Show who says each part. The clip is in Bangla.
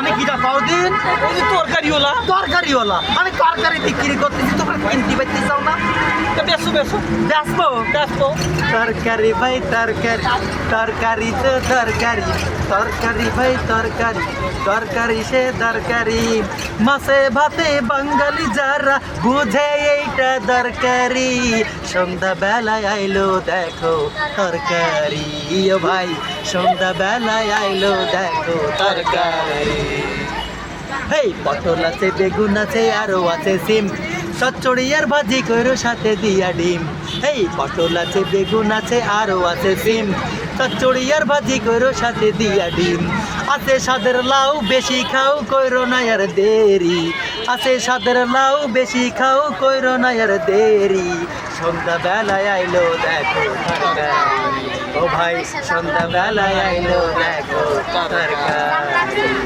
Speaker 1: আমি কি দা কদিন
Speaker 2: ওই যে তরকারিওয়ালা
Speaker 1: তরকারিওয়ালা আমি তরকারি বিক্রি করতেছি তোমরা কিনতে পাইতে চাও না
Speaker 2: বেসো বেসো
Speaker 1: বেসবো
Speaker 2: বেসো
Speaker 1: তরকারি ভাই তরকারি তরকারি তো তরকারি তরকারি ভাই তরকারি তরকারি সে তরকারি মাছে ভাতে বাঙালি যারা বুঝে এইটা দরকারি সন্ধ্যা বেলায় আইলো দেখো তরকারি ও ভাই সন্ধ্যা বেলায় আইলো দেখো তরকারি হেই পটল আছে বেগুন আছে আরো আছে সিম চচ্চড়ি আর ভাজি করো সাথে দিয়া ডিম এই পটল আছে বেগুন আছে আরো আছে সিম চচ্চড়ি আর ভাজি করো সাথে দিয়া ডিম আছে সাদের লাউ বেশি খাও কইরো না আর দেরি আছে সাদের লাউ বেশি খাও কইরো না আর দেরি সন্ধ্যা বেলায় আইলো দেখো তরকারি ও ভাই সন্ধ্যা বেলায় আইলো দেখো তরকারি